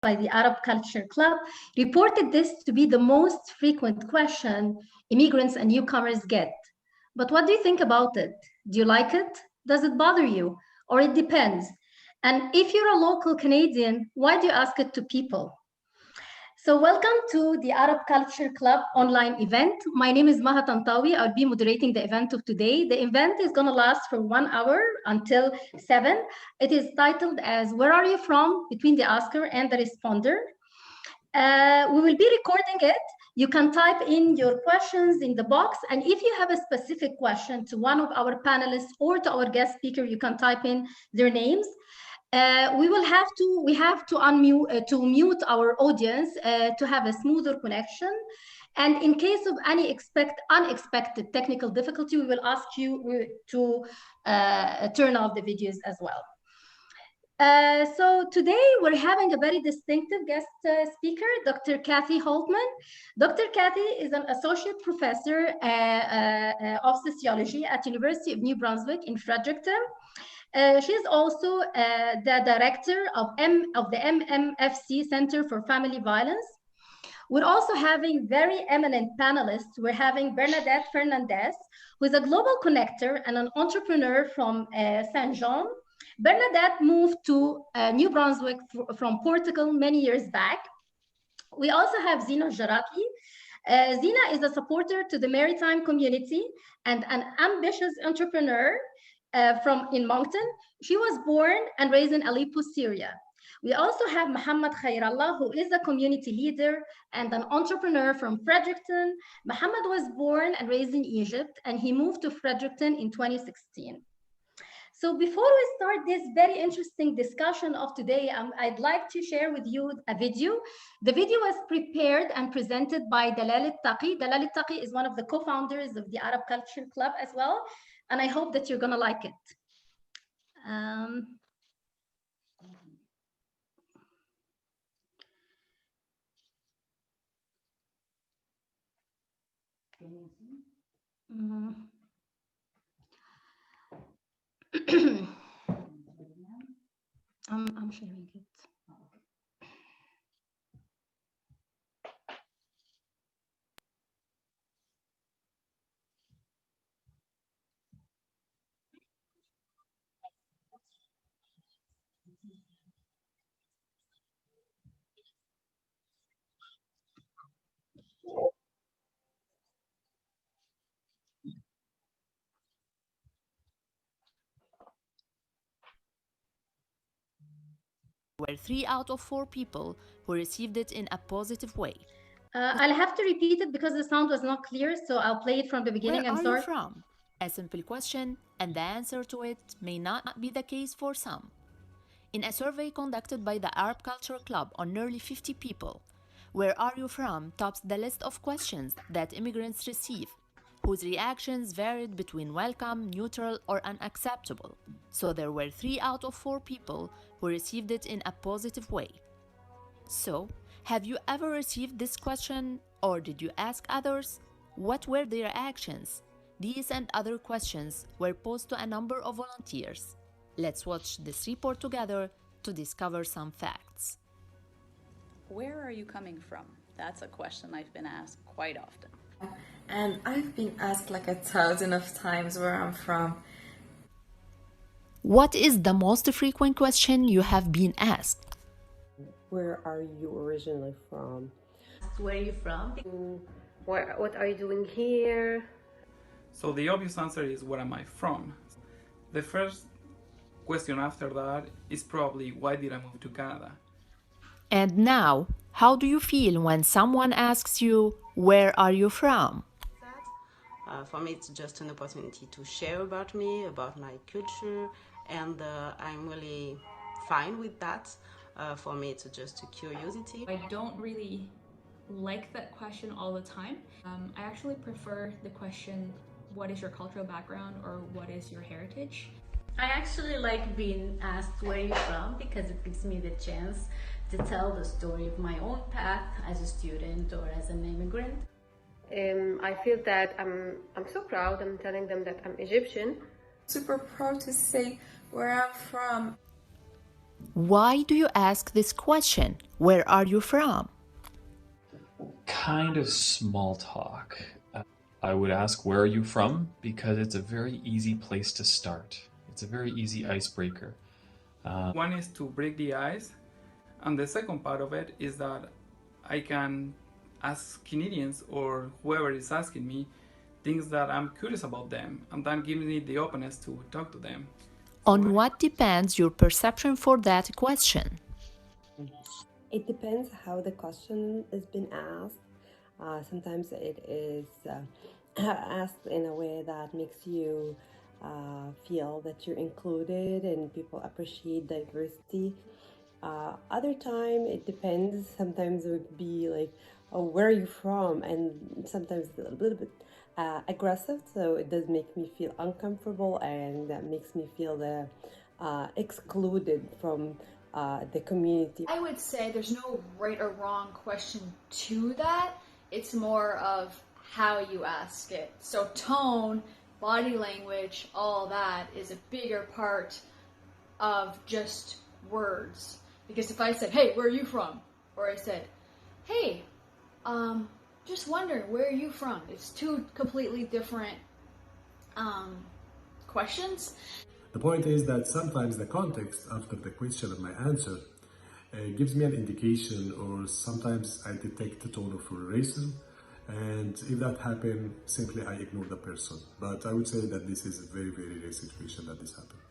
by the Arab Culture Club reported this to be the most frequent question immigrants and newcomers get. But what do you think about it? Do you like it? Does it bother you? Or it depends? And if you're a local Canadian, why do you ask it to people? So welcome to the Arab Culture Club online event. My name is Maha Tantawy. I'll be moderating the event of today. The event is going to last for 1 hour until 7. It is titled as Where Are You From? Between the asker and the responder. We will be recording it. You can type in your questions in the box. And if you have a specific question to one of our panelists or to our guest speaker, you can type in their names. We have to unmute to mute our audience to have a smoother connection. And in case of any unexpected technical difficulty, we will ask you to turn off the videos as well. So today we're having a very distinctive guest speaker, Dr. Kathy Holtmann. Dr. Kathy is an associate professor of sociology at University of New Brunswick in Fredericton. She is also the director of the MMFC Center for Family Violence. We're also having very eminent panelists. We're having Bernadette Fernandes, who is a global connector and an entrepreneur from Saint John. Bernadette moved to New Brunswick from Portugal many years back. We also have Zina Aljaratli. Zina is a supporter to the maritime community and an ambitious entrepreneur in Moncton. She was born and raised in Aleppo, Syria. We also have Mohamed, who is a community leader and an entrepreneur from Fredericton. Mohamed was born and raised in Egypt, and he moved to Fredericton in 2016. So before we start this very interesting discussion of today, I'd like to share with you a video. The video was prepared and presented by Dalal Taqi. Dalal Taqi is one of the co-founders of the Arab Culture Club as well, and I hope that you're gonna like it. I'm sharing it. Were 3 out of 4 people who received it in a positive way. I'll have to repeat it because the sound was not clear, so I'll play it from the beginning. Where are you from? A simple question, and the answer to it may not be the case for some. In a survey conducted by the Arab Culture Club on nearly 50 people, where are you from tops the list of questions that immigrants receive, whose reactions varied between welcome, neutral, or unacceptable. So there were 3 out of 4 people who received it in a positive way. So, have you ever received this question, or did you ask others? What were their reactions? These and other questions were posed to a number of volunteers. Let's watch this report together to discover some facts. Where are you coming from? That's a question I've been asked quite often. And I've been asked like 1,000 of times where I'm from. What is the most frequent question you have been asked? Where are you originally from? Where are you from? What are you doing here? So the obvious answer is, where am I from? The first question after that is probably, why did I move to Canada? And now, how do you feel when someone asks you, where are you from? For me, it's just an opportunity to share about me, about my culture, and I'm really fine with that. For me, it's just a curiosity. I don't really like that question all the time. I actually prefer the question, what is your cultural background, or what is your heritage? I actually like being asked where you're from because it gives me the chance to tell the story of my own path as a student or as an immigrant. I feel that I'm so proud. I'm telling them that I'm Egyptian. Super proud to say where I'm from. Why do you ask this question? Where are you from? Kind of small talk. I would ask, where are you from? Because it's a very easy place to start. It's a very easy icebreaker. One is to break the ice, and the second part of it is that I can ask Canadians or whoever is asking me things that I'm curious about them, and that gives me the openness to talk to them. On what depends your perception for that question? It depends how the question has been asked. Sometimes it is asked in a way that makes you feel that you're included and people appreciate diversity. Other time it depends. Sometimes it would be like, oh, where are you from? And sometimes a little bit aggressive, so it does make me feel uncomfortable, and that makes me feel excluded from the community. I would say there's no right or wrong question to that. It's more of how you ask it. So tone, body language, all that is a bigger part of just words. Because if I said, hey, where are you from? Or I said, hey, just wondering, where are you from? It's two completely different questions. The point is that sometimes the context after the question and my answer gives me an indication, or sometimes I detect a tone of racism, and if that happens, simply I ignore the person. But I would say that this is a very, very rare situation that this happens.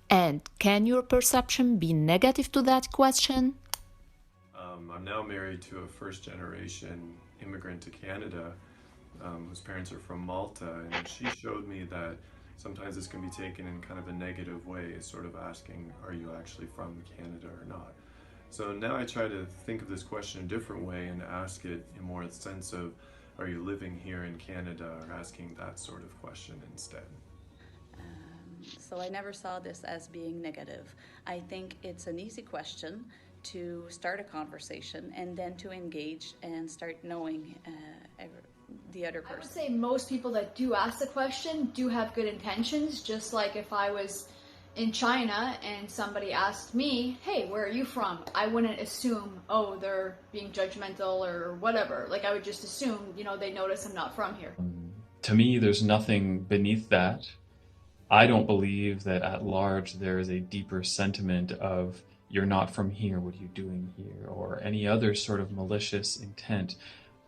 And can your perception be negative to that question? I'm now married to a first-generation immigrant to Canada whose parents are from Malta, and she showed me that sometimes this can be taken in kind of a negative way, sort of asking, are you actually from Canada or not? So now I try to think of this question a different way and ask it in more the sense of, are you living here in Canada, or asking that sort of question instead. So I never saw this as being negative. I think it's an easy question to start a conversation and then to engage and start knowing the other person. I would say most people that do ask the question do have good intentions, just like if I was in China and somebody asked me, hey, where are you from? I wouldn't assume, oh, they're being judgmental or whatever. Like, I would just assume, they notice I'm not from here. To me, there's nothing beneath that. I don't believe that at large there is a deeper sentiment of, you're not from here, what are you doing here? Or any other sort of malicious intent.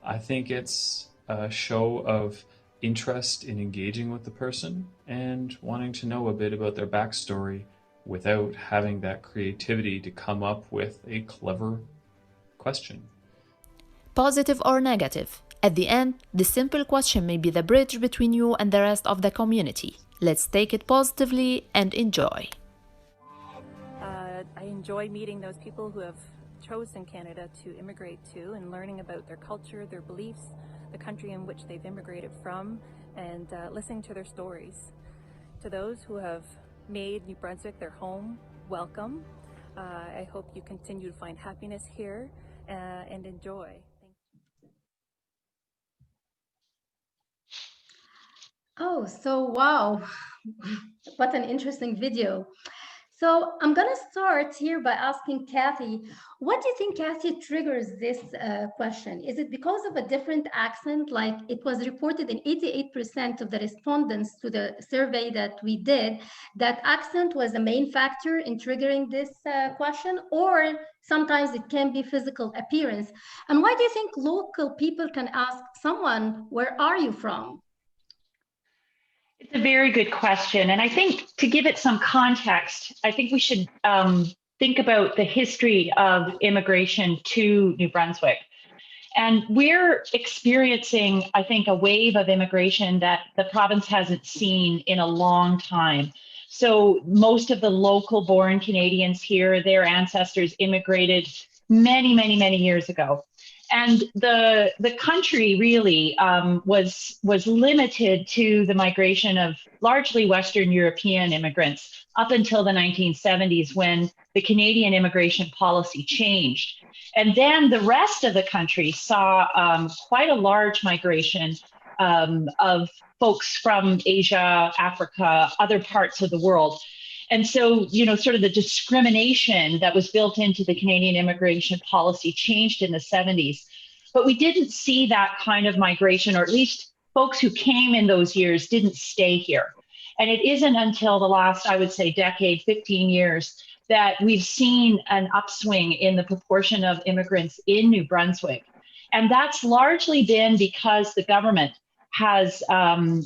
I think it's a show of interest in engaging with the person and wanting to know a bit about their backstory without having that creativity to come up with a clever question. Positive or negative, at the end, the simple question may be the bridge between you and the rest of the community. Let's take it positively and enjoy. I enjoy meeting those people who have chosen Canada to immigrate to and learning about their culture, their beliefs, the country in which they've immigrated from, and listening to their stories. To those who have made New Brunswick their home, welcome. I hope you continue to find happiness here and enjoy. Oh, so wow, what an interesting video. So I'm going to start here by asking Kathy, what do you think, Kathy, triggers this question? Is it because of a different accent? Like, it was reported in 88% of the respondents to the survey that we did, that accent was the main factor in triggering this question, or sometimes it can be physical appearance. And why do you think local people can ask someone, where are you from? It's a very good question. And I think to give it some context, I think we should think about the history of immigration to New Brunswick. And we're experiencing, I think, a wave of immigration that the province hasn't seen in a long time. So most of the local born Canadians here, their ancestors immigrated many, many, many years ago. And the country really was limited to the migration of largely Western European immigrants up until the 1970s, when the Canadian immigration policy changed. And then the rest of the country saw quite a large migration of folks from Asia, Africa, other parts of the world. And so, sort of the discrimination that was built into the Canadian immigration policy changed in the 70s. But we didn't see that kind of migration, or at least folks who came in those years didn't stay here. And it isn't until the last, I would say, decade, 15 years, that we've seen an upswing in the proportion of immigrants in New Brunswick. And that's largely been because the government has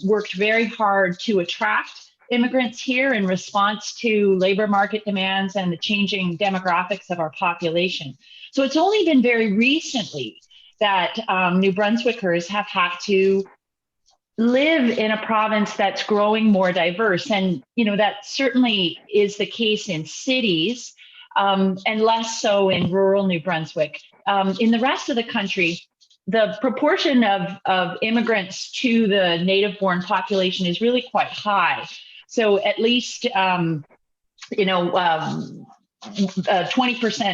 worked very hard to attract immigrants here in response to labor market demands and the changing demographics of our population. So it's only been very recently that New Brunswickers have had to live in a province that's growing more diverse. And, that certainly is the case in cities and less so in rural New Brunswick. In the rest of the country, the proportion of immigrants to the native-born population is really quite high. So at least, 20%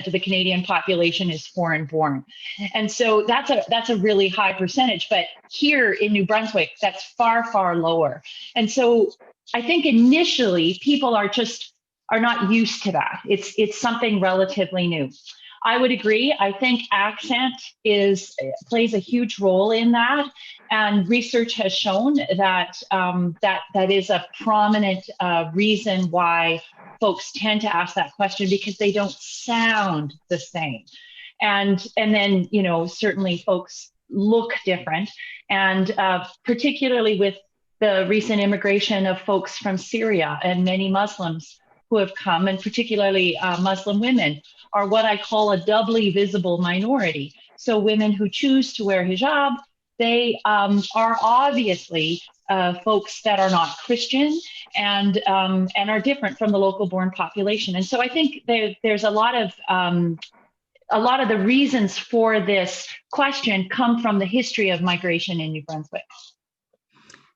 of the Canadian population is foreign-born, and so that's a really high percentage. But here in New Brunswick, that's far, far lower. And so I think initially people are not used to that. It's something relatively new. I would agree. I think accent plays a huge role in that, and research has shown that that is a prominent reason why folks tend to ask that question, because they don't sound the same, and then certainly folks look different, and particularly with the recent immigration of folks from Syria and many Muslims who have come, and particularly Muslim women, are what I call a doubly visible minority. So women who choose to wear hijab, they are obviously folks that are not Christian and are different from the local born population. And so I think there's a lot of the reasons for this question come from the history of migration in New Brunswick.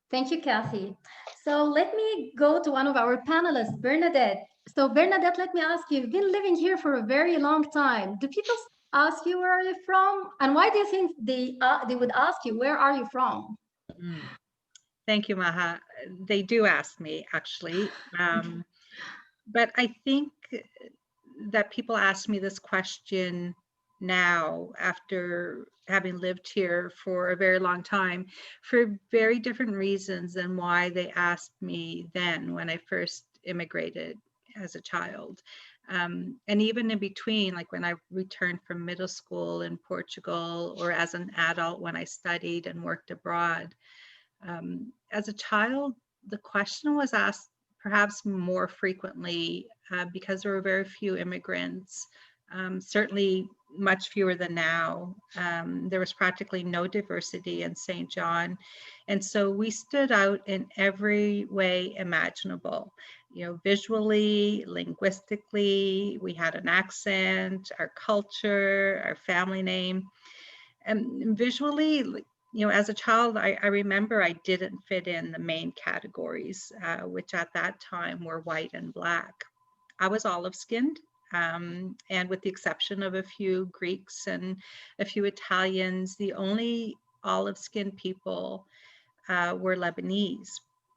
Thank you, Kathy. So let me go to one of our panelists, Bernadette. So Bernadette, let me ask you, you've been living here for a very long time. Do people ask you where are you from? And why do you think they would ask you, where are you from? Thank you, Maha. They do ask me, actually. But I think that people ask me this question now, after having lived here for a very long time, for very different reasons than why they asked me then when I first immigrated as a child. And even in between, like when I returned from middle school in Portugal, or as an adult when I studied and worked abroad. As a child, the question was asked perhaps more frequently because there were very few immigrants, certainly much fewer than now. There was practically no diversity in St. John. And so we stood out in every way imaginable. Visually, linguistically, we had an accent, our culture, our family name. And visually, as a child, I remember I didn't fit in the main categories, which at that time were white and black. I was olive-skinned, and with the exception of a few Greeks and a few Italians, the only olive-skinned people were Lebanese.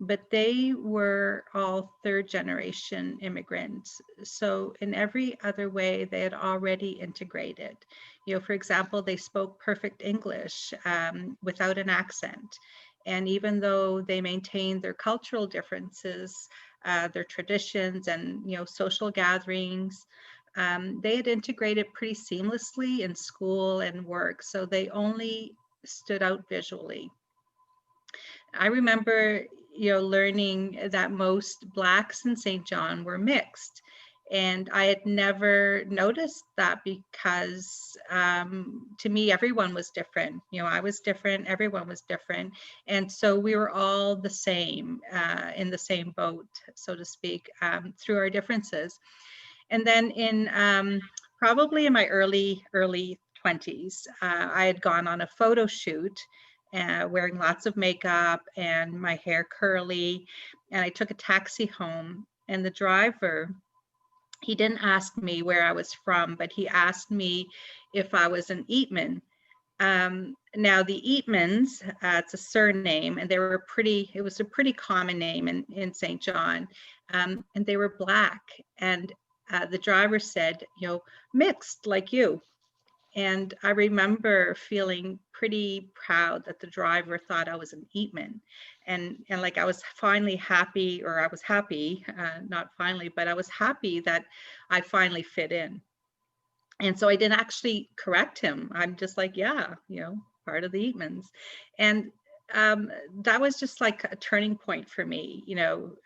But they were all third-generation immigrants. So in every other way, they had already integrated. For example, they spoke perfect English without an accent. And even though they maintained their cultural differences, their traditions and social gatherings, they had integrated pretty seamlessly in school and work. So they only stood out visually. I remember learning that most Blacks in St. John were mixed. And I had never noticed that because to me, everyone was different. I was different, everyone was different. And so we were all the same, in the same boat, so to speak, through our differences. And then in probably in my early 20s, I had gone on a photo shoot wearing lots of makeup and my hair curly. And I took a taxi home, and the driver, he didn't ask me where I was from, but he asked me if I was an Eatman. Now the Eatmans, it's a surname, and it was a pretty common name in St. John. and they were Black. And the driver said, mixed like you. And I remember feeling pretty proud that the driver thought I was an Eatman. And like I was finally happy, or I was happy, not finally, but I was happy that I finally fit in. And so I didn't actually correct him. I'm just like, yeah, part of the Eatmans. And that was just like a turning point for me,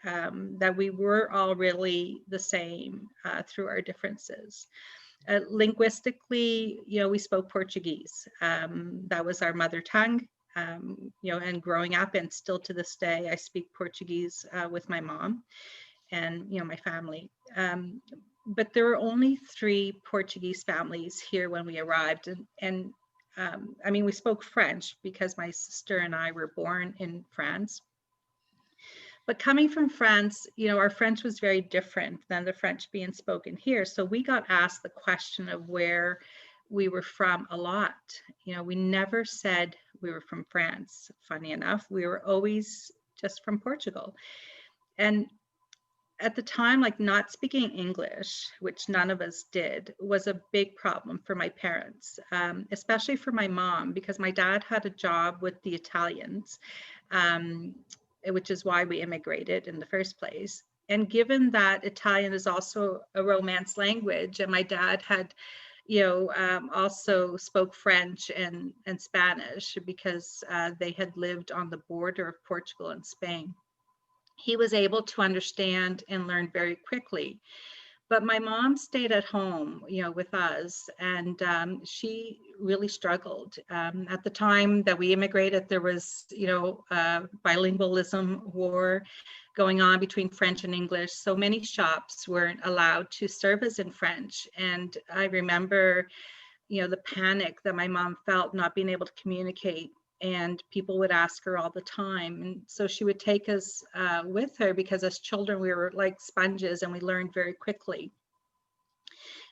that we were all really the same through our differences. Linguistically, we spoke Portuguese. That was our mother tongue, and growing up, and still to this day, I speak Portuguese with my mom and, my family. But there were only 3 Portuguese families here when we arrived. And I mean, we spoke French because my sister and I were born in France. But coming from France, our French was very different than the French being spoken here. So we got asked the question of where we were from a lot. We never said we were from France. Funny enough, we were always just from Portugal. And at the time, like not speaking English, which none of us did, was a big problem for my parents, especially for my mom, because my dad had a job with the Italians, which is why we immigrated in the first place. And given that Italian is also a Romance language, and my dad had, also spoke French and Spanish because they had lived on the border of Portugal and Spain. He was able to understand and learn very quickly. But my mom stayed at home, with us, and she really struggled. At the time that we immigrated, there was, bilingualism war going on between French and English. So many shops weren't allowed to serve us in French. And I remember, the panic that my mom felt not being able to communicate. And people would ask her all the time. And so she would take us with her, because as children, we were like sponges and we learned very quickly.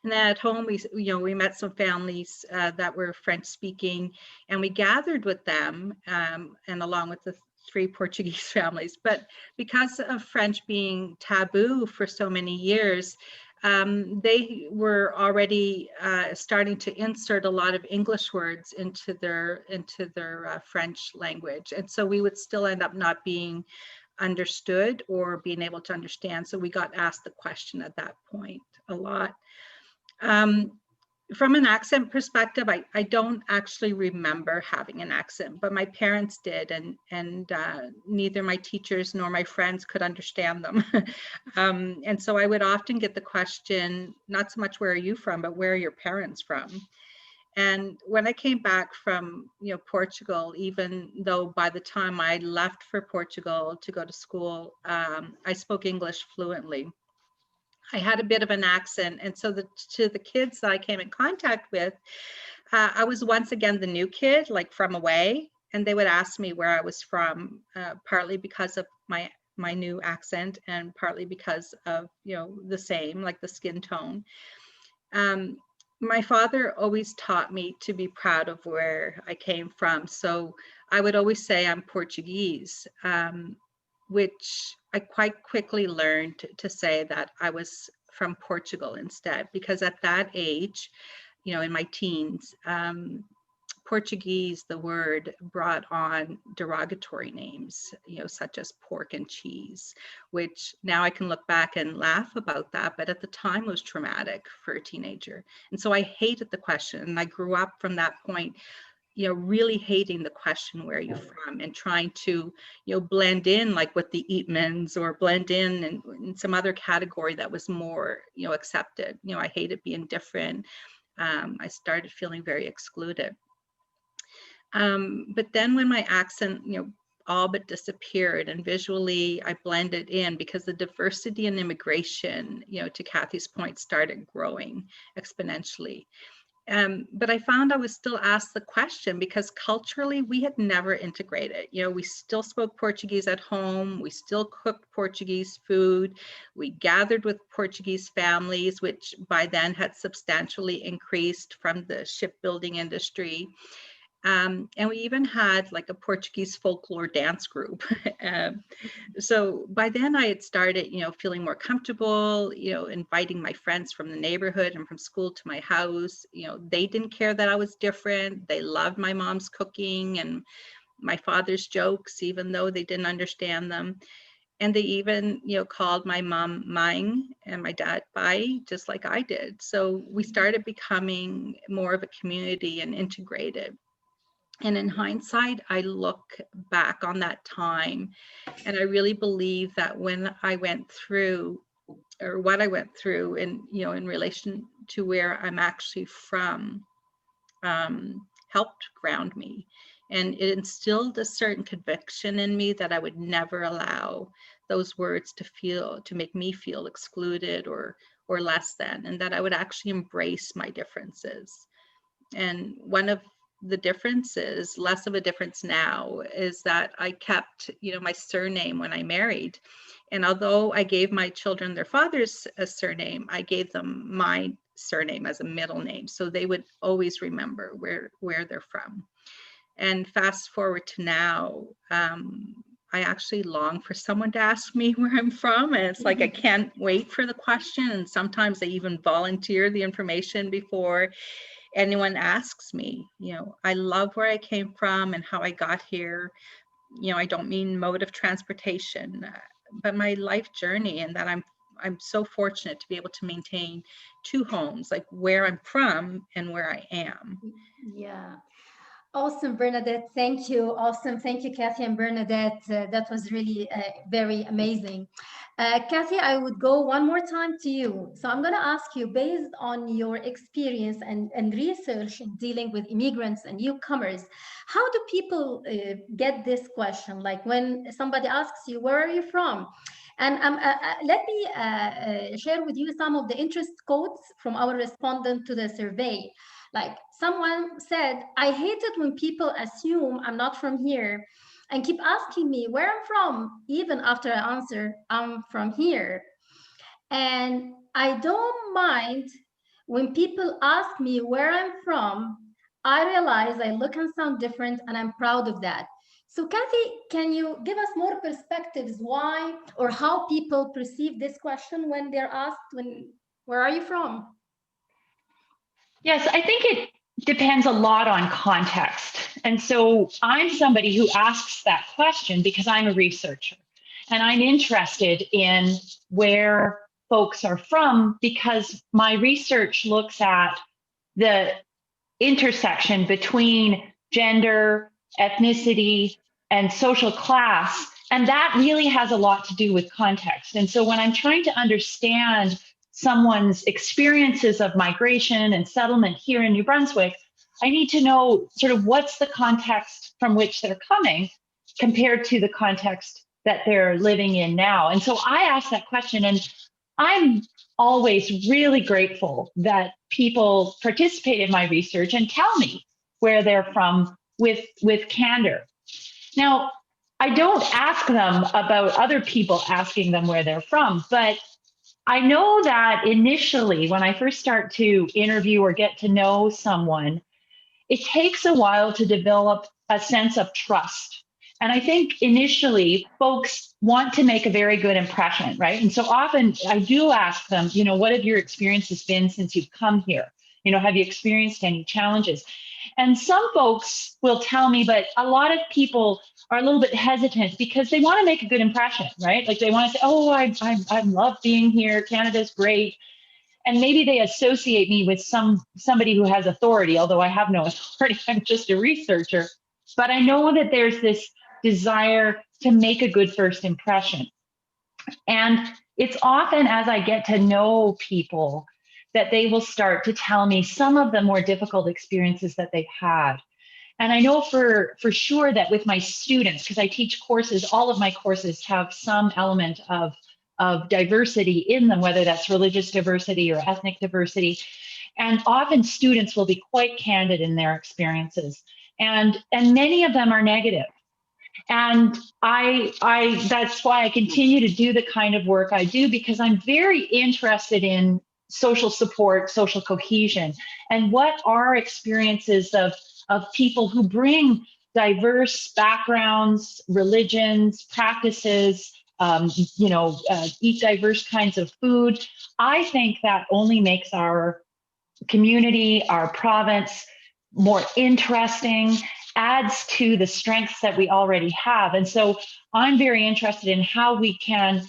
And then at home, we met some families that were French speaking, and we gathered with them, and along with the 3 Portuguese families. But because of French being taboo for so many years, they were already starting to insert a lot of English words into their French language. And so we would still end up not being understood or being able to understand. So we got asked the question at that point a lot. From an accent perspective, I don't actually remember having an accent, but my parents did, and neither my teachers nor my friends could understand them. And so I would often get the question, not so much where are you from, but where are your parents from? And when I came back from Portugal, even though by the time I left for Portugal to go to school, I spoke English fluently, I had a bit of an accent. And so to the kids that I came in contact with, I was once again the new kid, like from away. And they would ask me where I was from, partly because of my new accent, and partly because of, the same, like the skin tone. My father always taught me to be proud of where I came from. So I would always say I'm Portuguese, which I quite quickly learned to say that I was from Portugal instead, because at that age, in my teens, Portuguese, the word, brought on derogatory names, such as pork and cheese, which now I can look back and laugh about that, but at the time was traumatic for a teenager. And so I hated the question, and I grew up from that point really hating the question, where are you from, and trying to, blend in like with the Eatmans, or blend in some other category that was more, accepted. I hated being different. I started feeling very excluded. But then when my accent, all but disappeared, and visually I blended in, because the diversity and immigration, to Kathy's point, started growing exponentially. But I found I was still asked the question, because culturally we had never integrated. We still spoke Portuguese at home. We still cooked Portuguese food. We gathered with Portuguese families, which by then had substantially increased from the shipbuilding industry. And we even had like a Portuguese folklore dance group. So by then I had started, feeling more comfortable, inviting my friends from the neighborhood and from school to my house. They didn't care that I was different. They loved my mom's cooking and my father's jokes, even though they didn't understand them. And they even, called my mom Mang and my dad Bai, just like I did. So we started becoming more of a community and integrated. And in hindsight, I look back on that time and I really believe that when I went through, or what I went through in relation to where I'm actually from, helped ground me. And it instilled a certain conviction in me that I would never allow those words to make me feel excluded or less than, and that I would actually embrace my differences. And one of the differences, less of a difference now, is that I kept, my surname when I married. And although I gave my children their father's surname, I gave them my surname as a middle name. So they would always remember where they're from. And fast forward to now, I actually long for someone to ask me where I'm from. And it's like, I can't wait for the question. And sometimes I even volunteer the information before anyone asks me. I love where I came from and how I got here. I don't mean mode of transportation, but my life journey, and that I'm so fortunate to be able to maintain two homes, like where I'm from and where I am. Yeah. Awesome, Bernadette. Thank you. Awesome. Thank you, Kathy and Bernadette. That was really very amazing. Kathy, I would go one more time to you. So I'm going to ask you, based on your experience and research in dealing with immigrants and newcomers, how do people get this question? Like when somebody asks you, where are you from? And let me share with you some of the interest quotes from our respondent to the survey. Like someone said, I hate it when people assume I'm not from here and keep asking me where I'm from, even after I answer I'm from here. And I don't mind when people ask me where I'm from. I realize I look and sound different, and I'm proud of that. So Kathy, can you give us more perspectives why or how people perceive this question when they're asked, where are you from? Yes, I think it depends a lot on context. And so I'm somebody who asks that question because I'm a researcher and I'm interested in where folks are from because my research looks at the intersection between gender, ethnicity, and social class. And that really has a lot to do with context. And so when I'm trying to understand someone's experiences of migration and settlement here in New Brunswick, I need to know sort of what's the context from which they're coming compared to the context that they're living in now. And so I ask that question, and I'm always really grateful that people participate in my research and tell me where they're from with candor. Now, I don't ask them about other people asking them where they're from, but I know that initially when I first start to interview or get to know someone, it takes a while to develop a sense of trust. And I think initially folks want to make a very good impression, right? And so often I do ask them, what have your experiences been since you've come here? Have you experienced any challenges? And some folks will tell me, but a lot of people are a little bit hesitant because they want to make a good impression, right? Like they want to say, oh, I love being here. Canada's great. And maybe they associate me with somebody who has authority, although I have no authority. I'm just a researcher. But I know that there's this desire to make a good first impression. And it's often as I get to know people that they will start to tell me some of the more difficult experiences that they've had. And I know for sure that with my students, because I teach courses, all of my courses have some element of diversity in them, whether that's religious diversity or ethnic diversity. And often students will be quite candid in their experiences. And many of them are negative. And that's why I continue to do the kind of work I do, because I'm very interested in social support, social cohesion, and what are experiences of people who bring diverse backgrounds, religions, practices, eat diverse kinds of food. I think that only makes our community, our province more interesting, adds to the strengths that we already have. And so I'm very interested in how we can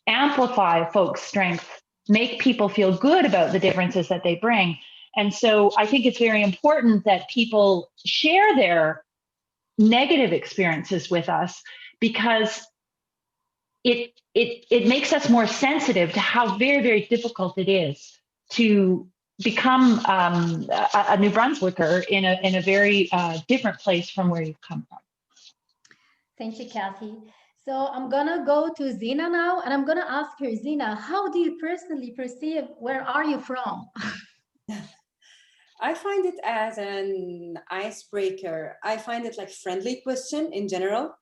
amplify folks' strengths, make people feel good about the differences that they bring. And so I think it's very important that people share their negative experiences with us, because it makes us more sensitive to how very, very difficult it is to become a New Brunswicker in a very different place from where you've come from. Thank you, Kathy. So I'm gonna go to Zina now, and I'm gonna ask her, Zina, how do you personally perceive, where are you from? I find it as an icebreaker. I find it like friendly question in general.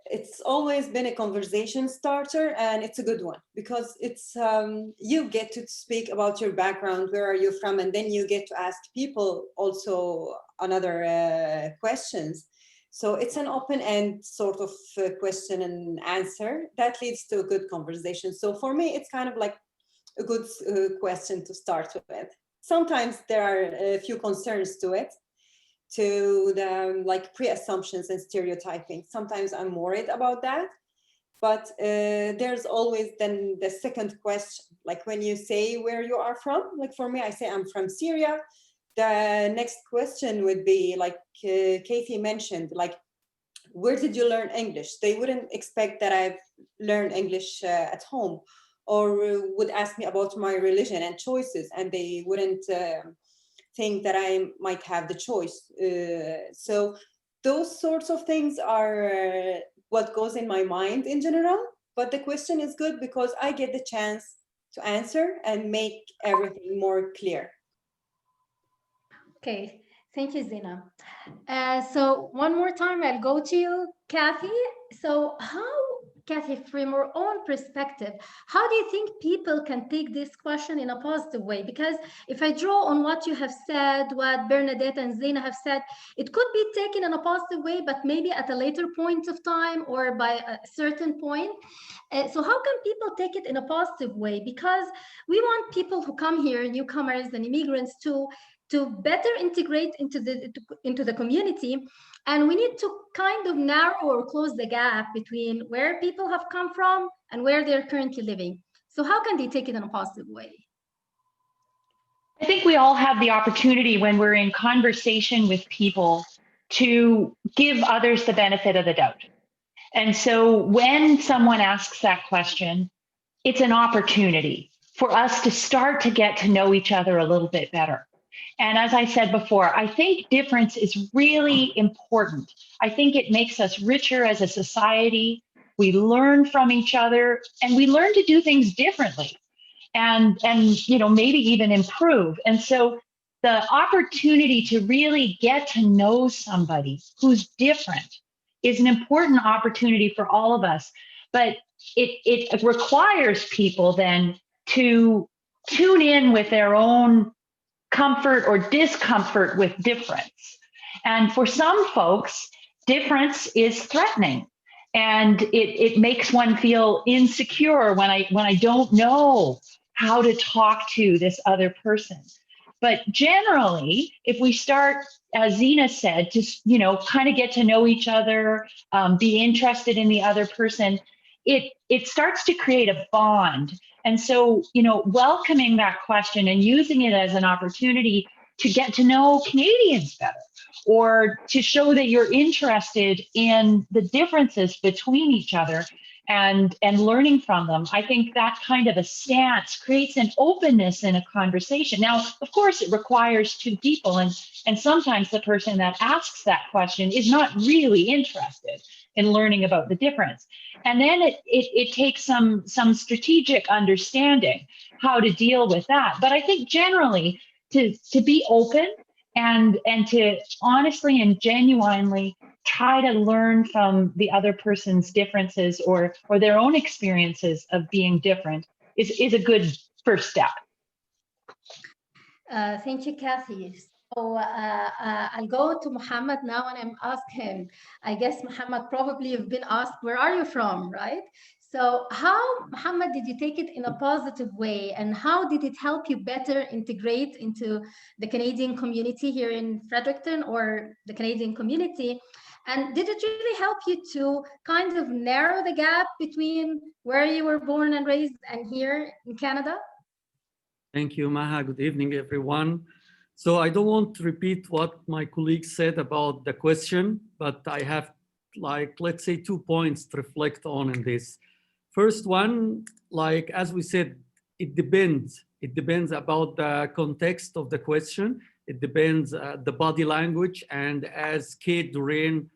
It's always been a conversation starter, and it's a good one because it's you get to speak about your background, where are you from, and then you get to ask people also another questions. So it's an open-end sort of question and answer that leads to a good conversation. So for me, it's kind of like a good question to start with. Sometimes there are a few concerns to it, to the like pre-assumptions and stereotyping. Sometimes I'm worried about that, but there's always then the second question, like when you say where you are from, like for me, I say I'm from Syria. The next question would be like Katie mentioned, like, where did you learn English? They wouldn't expect that I've learned English at home, or would ask me about my religion and choices, and they wouldn't think that I might have the choice. So those sorts of things are what goes in my mind in general, but the question is good because I get the chance to answer and make everything more clear. Okay, thank you, Zina. So one more time, I'll go to you, Kathy. So Kathy, from your own perspective, how do you think people can take this question in a positive way? Because if I draw on what you have said, what Bernadette and Zina have said, it could be taken in a positive way, but maybe at a later point of time or by a certain point. So how can people take it in a positive way? Because we want people who come here, newcomers and immigrants, to better integrate into the community, and we need to kind of narrow or close the gap between where people have come from and where they're currently living. So how can they take it in a positive way? I think we all have the opportunity when we're in conversation with people to give others the benefit of the doubt. And so when someone asks that question, it's an opportunity for us to start to get to know each other a little bit better. And as I said before, I think difference is really important. I think it makes us richer as a society. We learn from each other, and we learn to do things differently and maybe even improve. And so the opportunity to really get to know somebody who's different is an important opportunity for all of us. But it requires people then to tune in with their own comfort or discomfort with difference. And for some folks, difference is threatening, and it makes one feel insecure when I don't know how to talk to this other person. But generally, if we start, as Zina said, just kind of get to know each other, be interested in the other person, it starts to create a bond. And so, welcoming that question and using it as an opportunity to get to know Canadians better, or to show that you're interested in the differences between each other and learning from them. I think that kind of a stance creates an openness in a conversation. Now, of course, it requires two people, and sometimes the person that asks that question is not really interested in learning about the difference. And then it takes some strategic understanding how to deal with that. But I think generally to be open and to honestly and genuinely try to learn from the other person's differences or their own experiences of being different is a good first step. Thank you, Kathy. So I'll go to Mohamed now and I'm ask him. I guess Mohamed, probably you've been asked, where are you from, right? So how, Mohamed, did you take it in a positive way, and how did it help you better integrate into the Canadian community here in Fredericton, or the Canadian community? And did it really help you to kind of narrow the gap between where you were born and raised and here in Canada? Thank you, Maha. Good evening, everyone. So I don't want to repeat what my colleagues said about the question, but I have, like, let's say 2 points to reflect on in this. First one, like, as we said, it depends. It depends about the context of the question. It depends the body language. And as Kate Doreen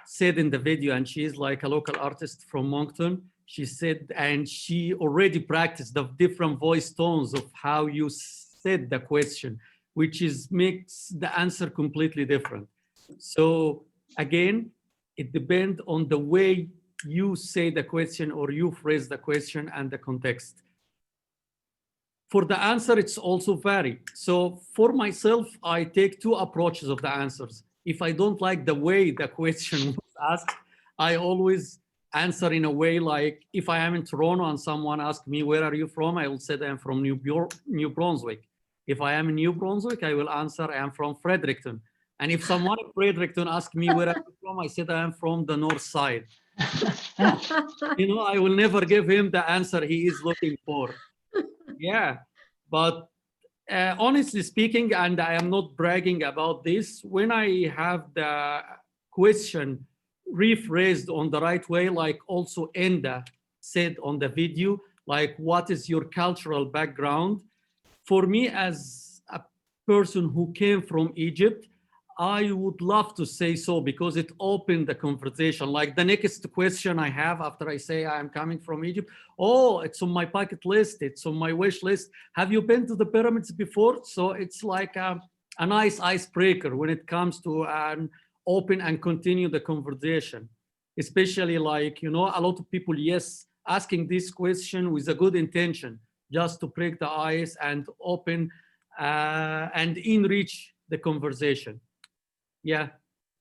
said in the video, and she is like a local artist from Moncton, she said, and she already practiced the different voice tones of how you said the question, which is makes the answer completely different. So again, it depends on the way you say the question or you phrase the question and the context. For the answer, it's also vary. So for myself, I take 2 approaches of the answers. If I don't like the way the question was asked, I always answer in a way like, if I am in Toronto and someone asks me, where are you from? I will say I'm from New Brunswick. If I am in New Brunswick, I will answer I am from Fredericton. And if someone in Fredericton asks me, where are you from? I said I am from the north side. You know, I will never give him the answer he is looking for. Yeah, but honestly speaking, and I am not bragging about this, when I have the question rephrased on the right way, like also Enda said on the video, like, what is your cultural background? For me, as a person who came from Egypt, I would love to say so, because it opened the conversation. Like the next question I have after I say I am coming from Egypt, oh, it's on my bucket list, it's on my wish list. Have you been to the pyramids before? So it's like a nice icebreaker when it comes to an open and continue the conversation. Especially like, you know, a lot of people, yes, asking this question with a good intention, just to break the ice and open and enrich the conversation. Yeah.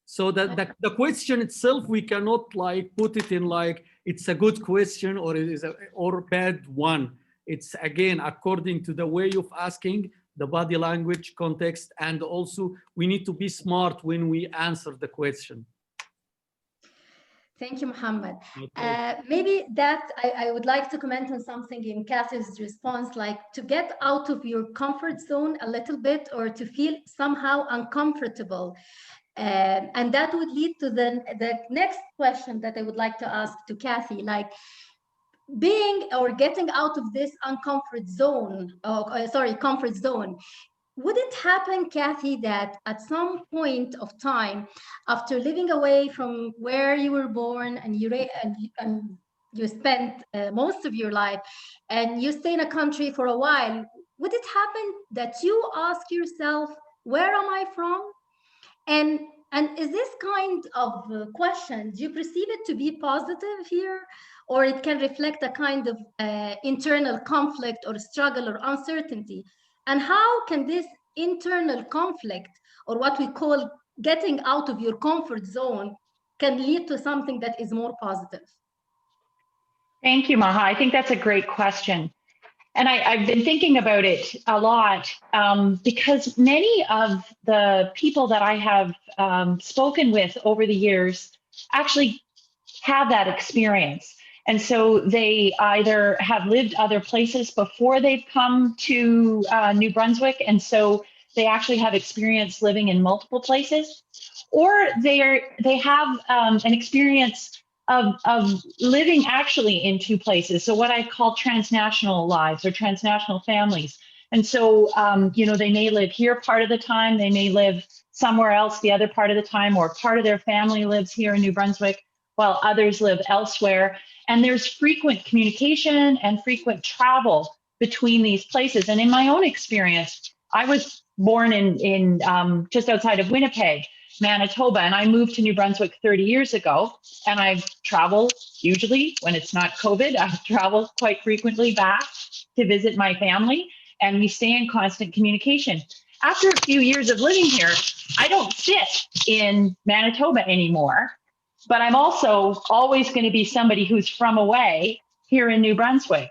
So that the question itself, we cannot like put it in like it's a good question or it is a or bad one. It's again according to the way of asking, the body language, context, and also we need to be smart when we answer the question. Thank you, Mohamed. Maybe that I would like to comment on something in Kathy's response, like to get out of your comfort zone a little bit, or to feel somehow uncomfortable. And that would lead to the next question that I would like to ask to Kathy, like being or getting out of this comfort zone. Would it happen, Kathy, that at some point of time, after living away from where you were born and you spent most of your life, and you stay in a country for a while, would it happen that you ask yourself, where am I from? And is this kind of question, do you perceive it to be positive here, or it can reflect a kind of internal conflict or struggle or uncertainty? And how can this internal conflict, or what we call getting out of your comfort zone, can lead to something that is more positive? Thank you, Maha. I think that's a great question. And I've been thinking about it a lot because many of the people that I have spoken with over the years actually have that experience. And so they either have lived other places before they've come to New Brunswick, and so they actually have experience living in multiple places, or they have an experience of living actually in 2 places. So what I call transnational lives or transnational families. And so, you know, they may live here part of the time, they may live somewhere else the other part of the time, or part of their family lives here in New Brunswick, while others live elsewhere. And there's frequent communication and frequent travel between these places. And in my own experience, I was born in just outside of Winnipeg. Manitoba, and I moved to New Brunswick 30 years ago, and I travel hugely when it's not COVID. I travel quite frequently back to visit my family, and we stay in constant communication. After a few years of living here, I don't sit in Manitoba anymore, but I'm also always going to be somebody who's from away here in New Brunswick.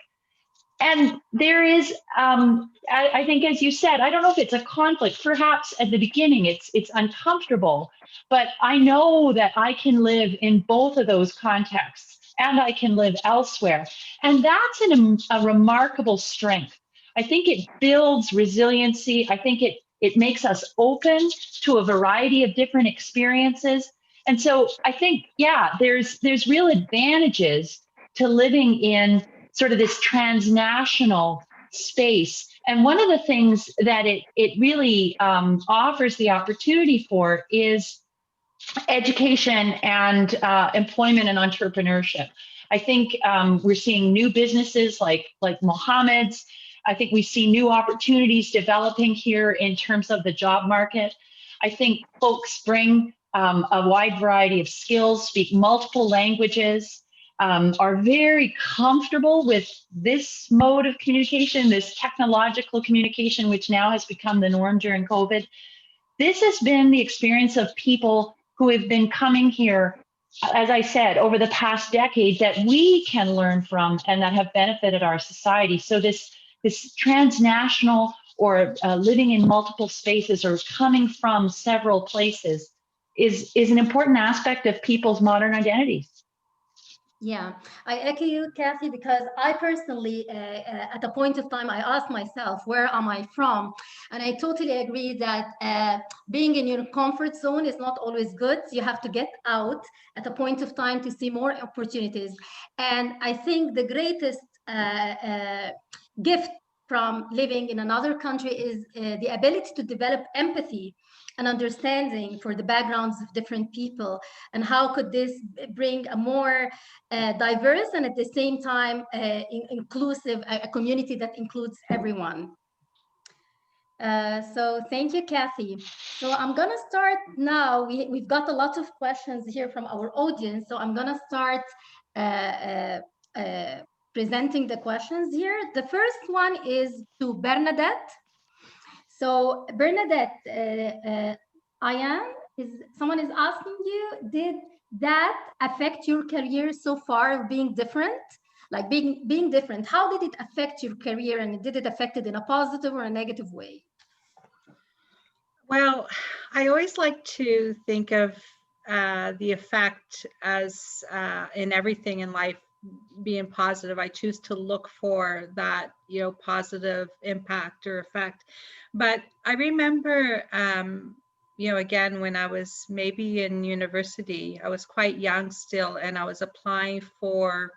And there is, I think, as you said, I don't know if it's a conflict. Perhaps at the beginning it's uncomfortable, but I know that I can live in both of those contexts, and I can live elsewhere. And that's a remarkable strength. I think it builds resiliency. I think it makes us open to a variety of different experiences. And so I think, yeah, there's real advantages to living in sort of this transnational space. And one of the things that it really offers the opportunity for is education and employment and entrepreneurship. I think we're seeing new businesses like Mohamed's. I think we see new opportunities developing here in terms of the job market. I think folks bring a wide variety of skills, speak multiple languages, are very comfortable with this mode of communication, this technological communication, which now has become the norm during COVID. This has been the experience of people who have been coming here, as I said, over the past decade that we can learn from and that have benefited our society. So this transnational or living in multiple spaces or coming from several places is an important aspect of people's modern identities. Yeah, I echo you, Kathy, because I personally, at a point of time, I asked myself, where am I from? And I totally agree that being in your comfort zone is not always good. You have to get out at a point of time to see more opportunities. And I think the greatest gift from living in another country is the ability to develop empathy and understanding for the backgrounds of different people, and how could this bring a more diverse and at the same time inclusive, a community that includes everyone. So thank you, Kathy. So I'm gonna start now. We've got a lot of questions here from our audience, so I'm gonna start presenting the questions here. The first one is to Bernadette. So Bernadette, someone is asking you, did that affect your career so far, being different? Like being different, how did it affect your career, and did it affect it in a positive or a negative way? Well, I always like to think of the effect as in everything in life being positive. I choose to look for that, positive impact or effect. But I remember, again, when I was maybe in university, I was quite young still, and I was applying for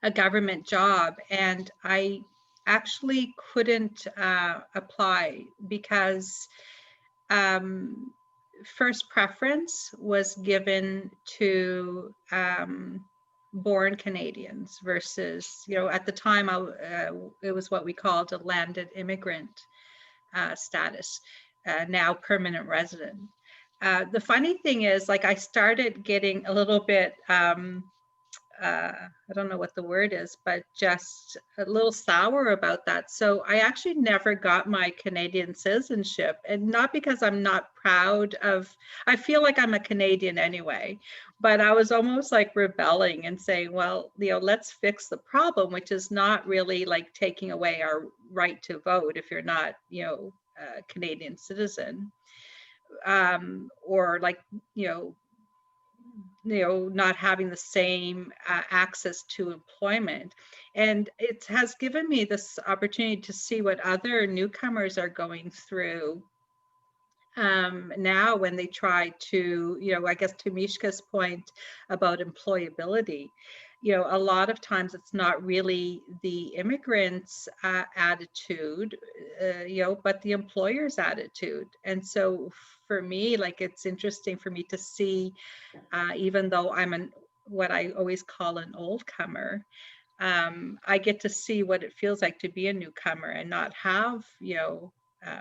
a government job, and I actually couldn't apply because first preference was given to born Canadians versus, at the time it was what we called a landed immigrant status, now permanent resident. The funny thing is, like, I started getting a little bit, I don't know what the word is, but just a little sour about that. So I actually never got my Canadian citizenship, and not because I'm not proud of, I feel like I'm a Canadian anyway, but I was almost like rebelling and saying, well, let's fix the problem, which is not really like taking away our right to vote if you're not, a Canadian citizen, or like, not having the same access to employment. And it has given me this opportunity to see what other newcomers are going through now when they try to, I guess to Mishka's point about employability, a lot of times it's not really the immigrants' attitude, but the employer's attitude. And so for me, like, it's interesting for me to see, even though I'm what I always call an old comer, I get to see what it feels like to be a newcomer and not have,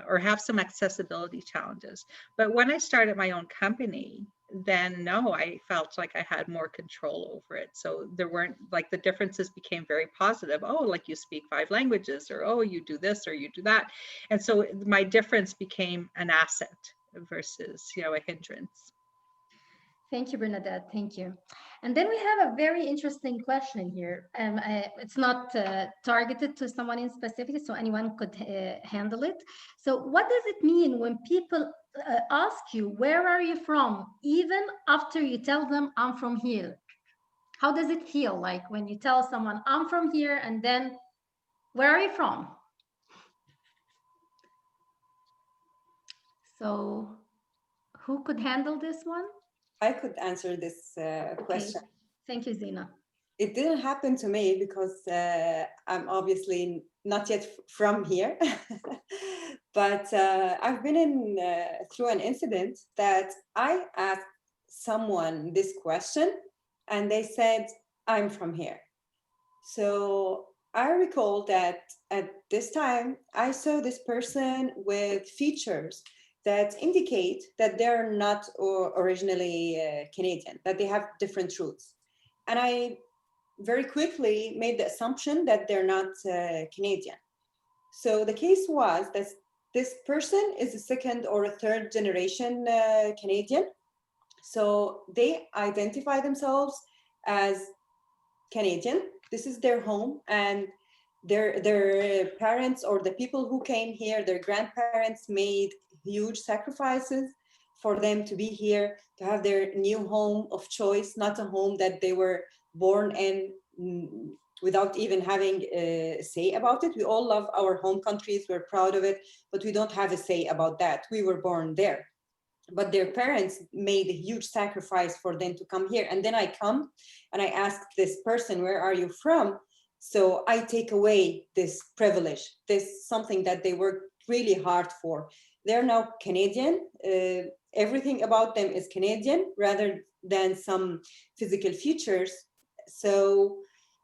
or have some accessibility challenges. But when I started my own company, then no, I felt like I had more control over it. So there weren't, like, the differences became very positive. Oh, like, you speak 5 languages, or oh, you do this or you do that. And so my difference became an asset versus, you know, a hindrance. Thank you, Bernadette. Thank you. And then we have a very interesting question here. It's not targeted to someone in specific, so anyone could handle it. So what does it mean when people ask you, where are you from, even after you tell them, I'm from here? How does it feel like when you tell someone, I'm from here, and then, where are you from? So who could handle this one? I could answer this question. Okay. Thank you, Zina. It didn't happen to me because I'm obviously not yet from here. But I've been in through an incident that I asked someone this question and they said, I'm from here. So I recall that at this time, I saw this person with features that indicate that they're not originally Canadian, that they have different roots. And I very quickly made the assumption that they're not Canadian. So the case was that this person is a 2nd or a 3rd generation Canadian. So they identify themselves as Canadian. This is their home, and their parents or the people who came here, their grandparents made huge sacrifices for them to be here, to have their new home of choice, not a home that they were born in without even having a say about it. We all love our home countries, we're proud of it, but we don't have a say about that. We were born there. But their parents made a huge sacrifice for them to come here. And then I come and I ask this person, where are you from? So I take away this privilege, this something that they worked really hard for. They're now Canadian. Everything about them is Canadian rather than some physical features. So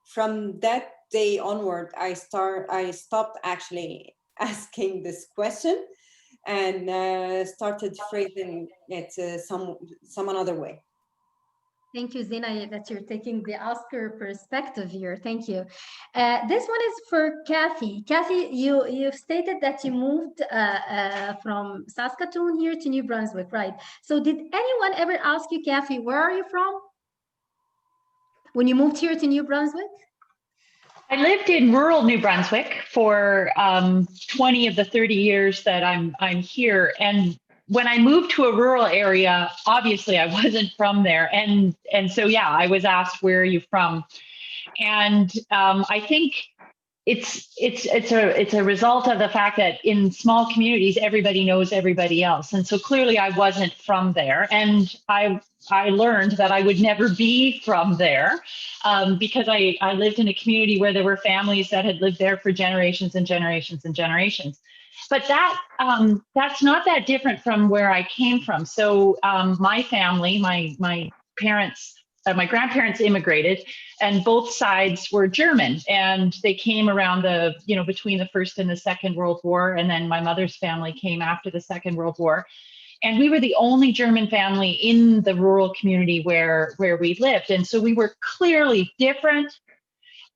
from that day onward, I stopped actually asking this question and started phrasing it some another way. Thank you, Zina, that you're taking the Oscar perspective here. Thank you. This one is for Kathy. Kathy, you've stated that you moved from Saskatoon here to New Brunswick, right? So did anyone ever ask you, Kathy, where are you from when you moved here to New Brunswick? I lived in rural New Brunswick for 20 of the 30 years that I'm here. And when I moved to a rural area, obviously I wasn't from there. And so, yeah, I was asked, where are you from? And I think it's a result of the fact that in small communities, everybody knows everybody else. And so clearly I wasn't from there. And I learned that I would never be from there because I lived in a community where there were families that had lived there for generations and generations and generations. But that's not that different from where I came from. So my family, my parents, my grandparents immigrated, and both sides were German, and they came around between the First and the Second World War, and then my mother's family came after the Second World War. And we were the only German family in the rural community where we lived. And so we were clearly different,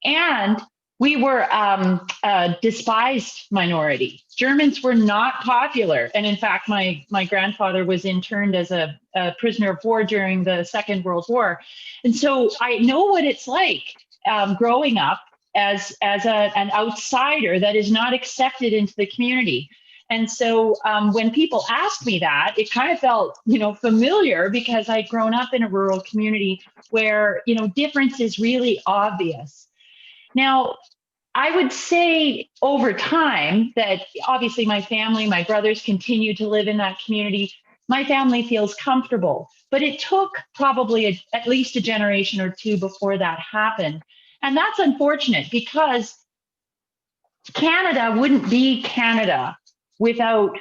and we were a despised minority. Germans were not popular. And in fact, my grandfather was interned as a prisoner of war during the Second World War. And so I know what it's like growing up as an outsider that is not accepted into the community. And so when people ask me that, it kind of felt, familiar, because I'd grown up in a rural community where, difference is really obvious. Now, I would say over time that obviously my family, my brothers continue to live in that community. My family feels comfortable, but it took probably at least a generation or two before that happened. And that's unfortunate, because Canada wouldn't be Canada without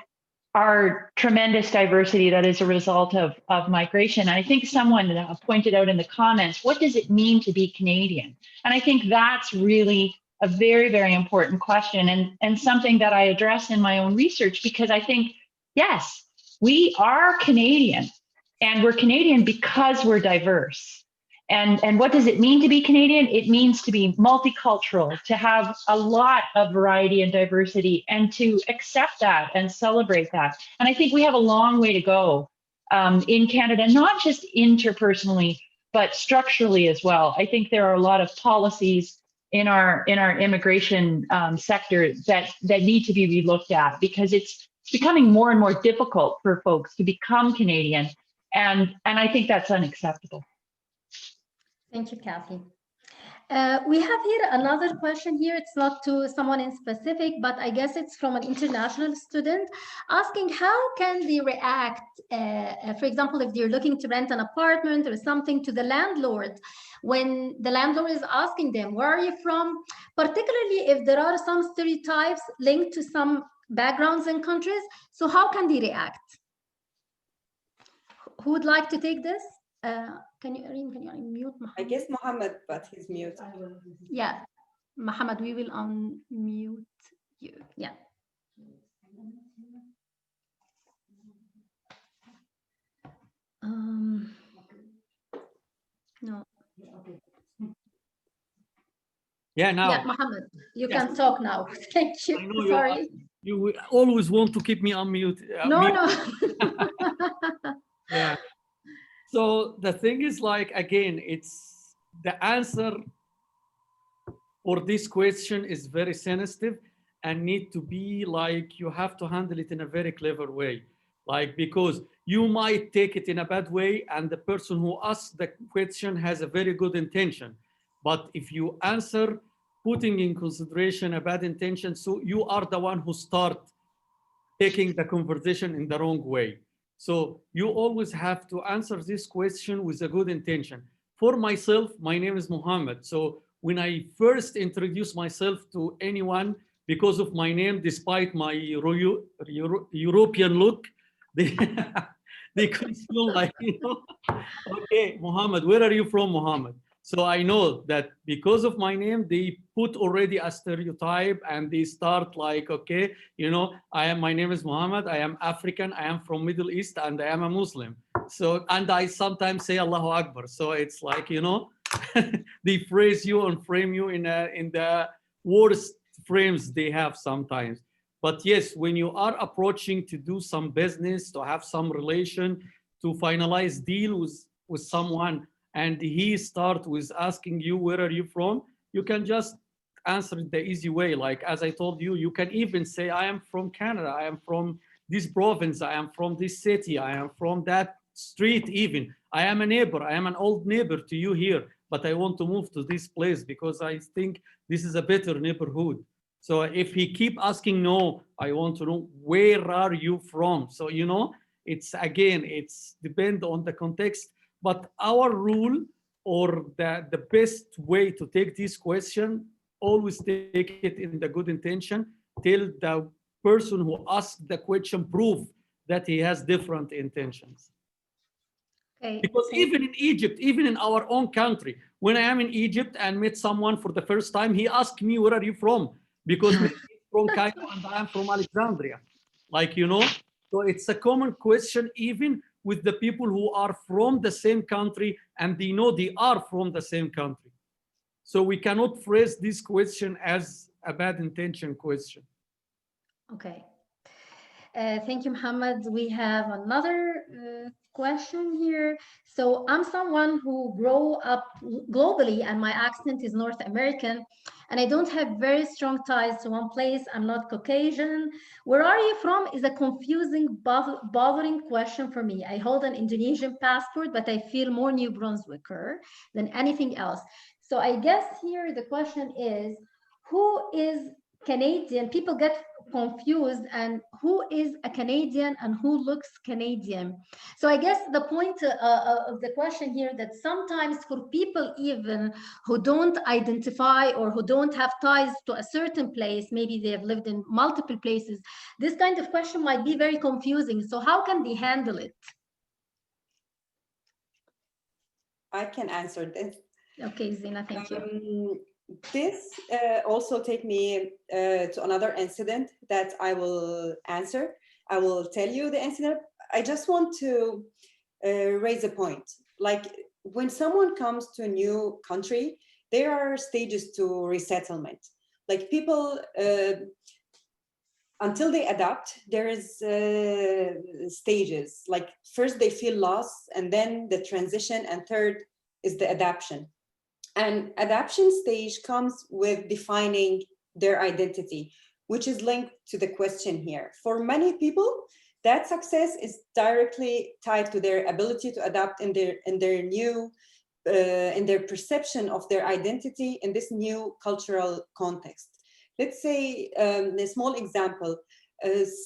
our tremendous diversity that is a result of migration. And I think someone pointed out in the comments, what does it mean to be Canadian? And I think that's really a very, very important question, and something that I address in my own research, because I think, yes, we are Canadian, and we're Canadian because we're diverse. And what does it mean to be Canadian? It means to be multicultural, to have a lot of variety and diversity, and to accept that and celebrate that. And I think we have a long way to go in Canada, not just interpersonally, but structurally as well. I think there are a lot of policies in our immigration sector that need to be relooked at, because it's becoming more and more difficult for folks to become Canadian, and I think that's unacceptable. Thank you, Kathy. We have here another question here. It's not to someone in specific, but I guess it's from an international student asking how can they react, for example, if they're looking to rent an apartment or something, to the landlord when the landlord is asking them, where are you from? Particularly if there are some stereotypes linked to some backgrounds and countries. So how can they react? Who would like to take this? Can you unmute Mohamed? I guess Mohamed, but he's mute. Yeah, Mohamed, we will unmute you. Yeah. No. Yeah, now. Yeah, Mohamed, you can talk now. Thank you. I know Sorry. you always want to keep me on mute. No. Yeah. So the thing is, like, again, it's the answer for this question is very sensitive and need to be like, you have to handle it in a very clever way. Like, because you might take it in a bad way and the person who asked the question has a very good intention. But if you answer putting in consideration a bad intention, so you are the one who start taking the conversation in the wrong way. So you always have to answer this question with a good intention. For myself, my name is Mohamed. So when I first introduce myself to anyone, because of my name, despite my European look, they could feel like, okay, Mohamed, where are you from, Mohamed? So I know that because of my name, they put already a stereotype and they start like, okay, my name is Mohamed, I am African, I am from Middle East, and I am a Muslim. So, and I sometimes say Allahu Akbar. So it's like, they phrase you and frame you in the worst frames they have sometimes. But yes, when you are approaching to do some business, to have some relation, to finalize deal with someone, and he start with asking you, where are you from? You can just answer it the easy way. Like, as I told you, you can even say, I am from Canada. I am from this province. I am from this city. I am from that street even. I am a neighbor. I am an old neighbor to you here, but I want to move to this place because I think this is a better neighborhood. So if he keep asking, no, I want to know, where are you from? So, it's depend on the context. But our rule, or the best way to take this question, always take it in the good intention till the person who asked the question prove that he has different intentions. Okay. Because even in Egypt, even in our own country, when I am in Egypt and met someone for the first time, he asked me, where are you from? Because maybe he's from Cairo and I am from Alexandria. Like, so it's a common question even with the people who are from the same country and they know they are from the same country. So we cannot phrase this question as a bad intention question. Okay. Thank you, Mohamed. We have another question here. So I'm someone who grew up globally and my accent is North American and I don't have very strong ties to one place. I'm not Caucasian. Where are you from is a confusing, bothering question for me. I hold an Indonesian passport, but I feel more New Brunswicker than anything else. So I guess here the question is, who is Canadian? People get confused, and who is a Canadian and who looks Canadian? So I guess the point of the question here that sometimes for people even who don't identify or who don't have ties to a certain place, maybe they have lived in multiple places, this kind of question might be very confusing. So how can they handle it? I can answer this. Okay, Zina, thank you. this also take me to another incident that I will answer. I will tell you the incident. I just want to raise a point. Like when someone comes to a new country, there are stages to resettlement. Like people, until they adapt, there is stages. Like first they feel lost, and then the transition, and third is the adaptation. And adaptation stage comes with defining their identity, which is linked to the question here. For many people, that success is directly tied to their ability to adapt in their perception of their identity in this new cultural context. Let's say a small example,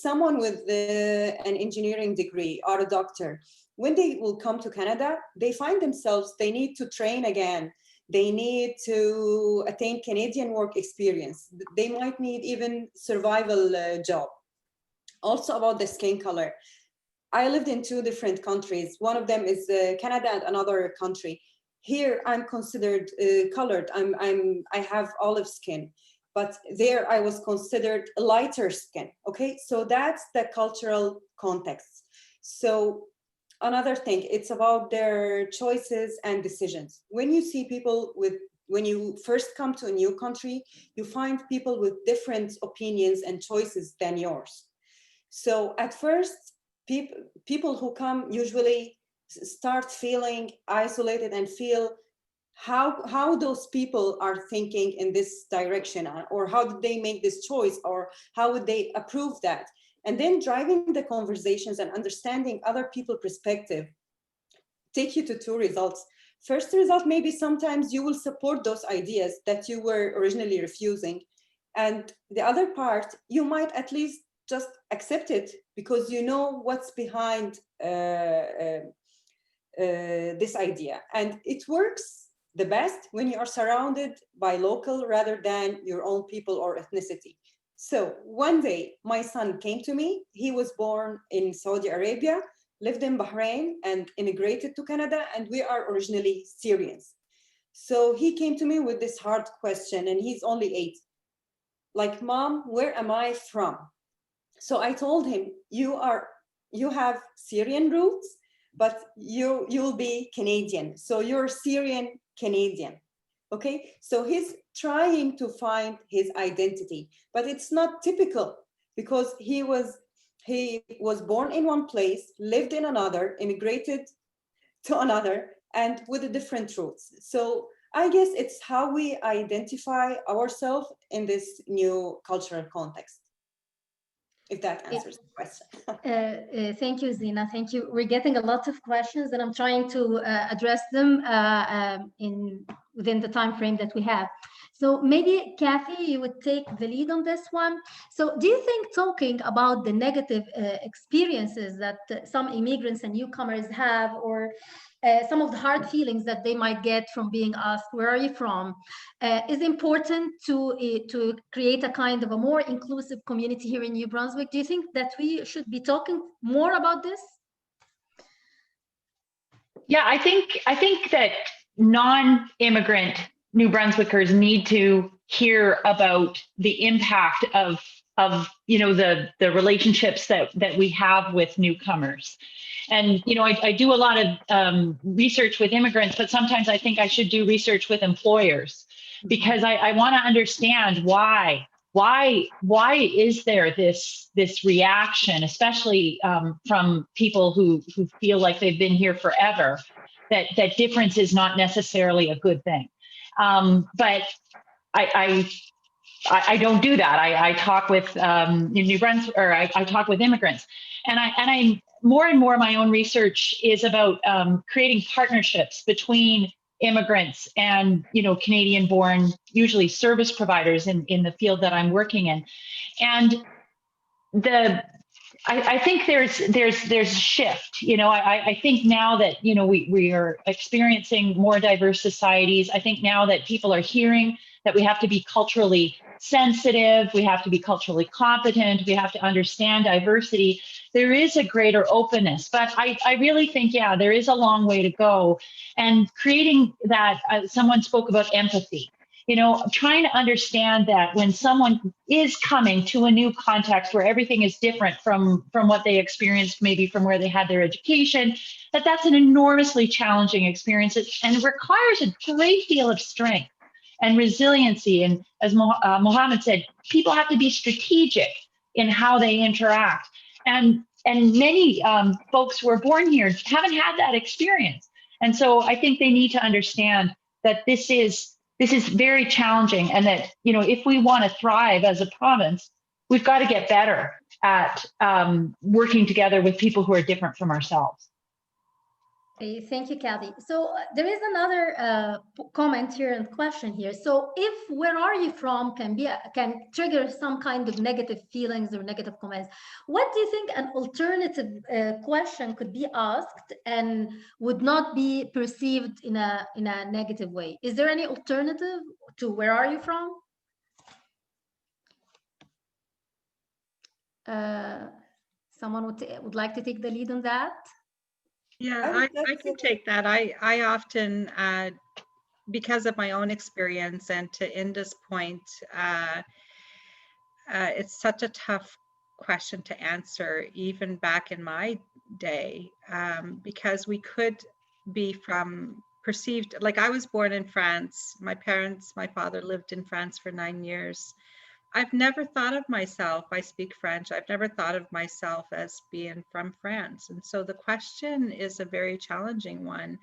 someone with an engineering degree or a doctor, when they will come to Canada, they find themselves, they need to train again. They need to attain Canadian work experience. They might need even survival job. Also about the skin color. I lived in 2 different countries. One of them is Canada and another country. Here I'm considered colored. I have olive skin, but there I was considered lighter skin. Okay, so that's the cultural context. So another thing, it's about their choices and decisions. When you see people when you first come to a new country, you find people with different opinions and choices than yours. So at first, people who come usually start feeling isolated and feel how those people are thinking in this direction, or how did they make this choice, or how would they approve that? And then driving the conversations and understanding other people's perspective take you to 2 results. First result, maybe sometimes you will support those ideas that you were originally refusing. And the other part, you might at least just accept it because you know what's behind this idea. And it works the best when you are surrounded by local rather than your own people or ethnicity. So one day, my son came to me. He was born in Saudi Arabia, lived in Bahrain, and immigrated to Canada, and we are originally Syrians. So he came to me with this hard question, and he's only 8. Like, Mom, where am I from? So I told him, you have Syrian roots, but you'll be Canadian. So you're Syrian Canadian. Okay, so he's trying to find his identity, but it's not typical because he was born in one place, lived in another, immigrated to another, and with a different roots. So I guess it's how we identify ourselves in this new cultural context. If that answers the question. Thank you, Zina. Thank you. We're getting a lot of questions, and I'm trying to address them within the time frame that we have. So maybe, Kathy, you would take the lead on this one. So do you think talking about the negative experiences that some immigrants and newcomers have, or some of the hard feelings that they might get from being asked, where are you from, is important to create a kind of a more inclusive community here in New Brunswick? Do you think that we should be talking more about this? Yeah, I think that non-immigrant New Brunswickers need to hear about the impact of the relationships that we have with newcomers. And I do a lot of research with immigrants, but sometimes I think I should do research with employers, because I want to understand why is there this reaction, especially from people who feel like they've been here forever, that difference is not necessarily a good thing. But I don't do that. I talk with New Brunswick, or I talk with immigrants, and I more and more my own research is about creating partnerships between immigrants and Canadian-born, usually service providers in the field that I'm working in, and I think there's a shift. I think now that we are experiencing more diverse societies. I think now that people are hearing that we have to be culturally sensitive, we have to be culturally competent, we have to understand diversity. There is a greater openness, but I really think, yeah, there is a long way to go. And creating that, someone spoke about empathy. You know, trying to understand that when someone is coming to a new context where everything is different from what they experienced, maybe from where they had their education, that's an enormously challenging experience, and it requires a great deal of strength and resiliency. And as Mohamed said, people have to be strategic in how they interact. And many folks who are born here haven't had that experience. And so I think they need to understand that this is very challenging, and that, you know, if we want to thrive as a province, we've got to get better at working together with people who are different from ourselves. Okay, thank you, Kathy. So there is another comment here and question here. So if "where are you from" can trigger some kind of negative feelings or negative comments, what do you think an alternative question could be asked and would not be perceived in a negative way? Is there any alternative to "where are you from"? Someone would like to take the lead on that? Yeah, I can take that. I often, because of my own experience, and to Inda's point, it's such a tough question to answer, even back in my day, because we could be perceived, like I was born in France. My father lived in France for 9 years. I've never thought of myself, I speak French, I've never thought of myself as being from France. And so the question is a very challenging one.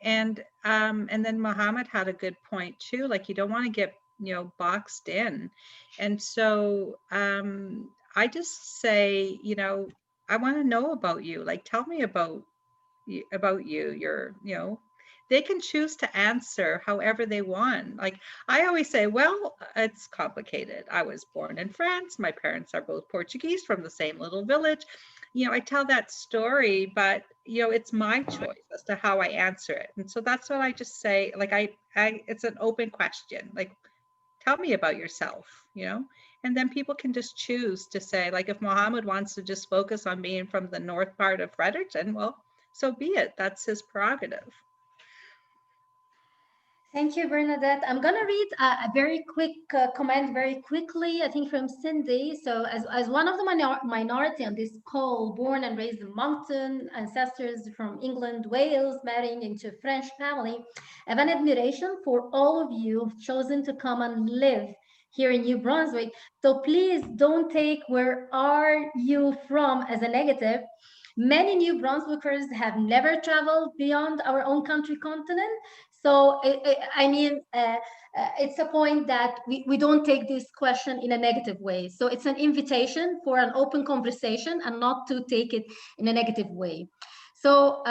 And then Mohamed had a good point too, like you don't want to get, you know, boxed in. And so I just say, you know, I want to know about you, like tell me about you, your, you know. They can choose to answer however they want. Like I always say, well, it's complicated. I was born in France. My parents are both Portuguese from the same little village. You know, I tell that story, but you know, it's my choice as to how I answer it. And so that's what I just say. Like it's an open question. Like, tell me about yourself, you know? And then people can just choose to say, like, if Mohamed wants to just focus on being from the north part of Fredericton, well, so be it. That's his prerogative. Thank you, Bernadette. I'm going to read a very quick comment very quickly, I think from Cindy. So as one of the minority on this call, born and raised in Moncton, ancestors from England, Wales, marrying into a French family, I have an admiration for all of you who've chosen to come and live here in New Brunswick. So please don't take "where are you from" as a negative. Many New Brunswickers have never traveled beyond our own country continent. So, I mean, it's a point that we don't take this question in a negative way. So it's an invitation for an open conversation and not to take it in a negative way. So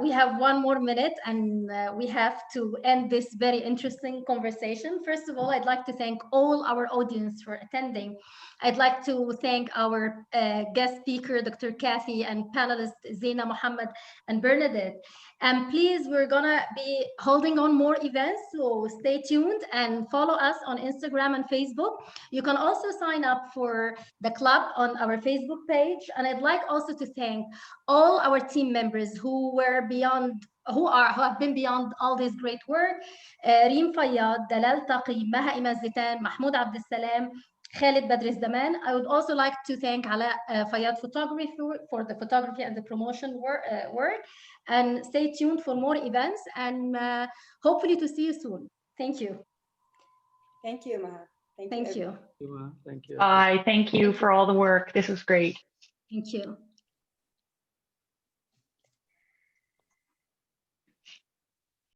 we have 1 more minute, and we have to end this very interesting conversation. First of all, I'd like to thank all our audience for attending. I'd like to thank our guest speaker, Dr. Kathy, and panelists Zina, Mohamed, and Bernadette. And please, we're gonna be holding on more events, so stay tuned and follow us on Instagram and Facebook. You can also sign up for the club on our Facebook page. And I'd like also to thank all our team members who have been beyond all this great work. Reem Fayyad, Dalal Taqi, Maha Zitan, Mahmoud Abdel Salam, Khalid Badr Zaman. I would also like to thank Alaa Fayyad Photography for the photography and the promotion work. And stay tuned for more events, and hopefully to see you soon. Thank you. Thank you, Maha. Thank you. Thank you. Bye. Thank you for all the work. This was great. Thank you.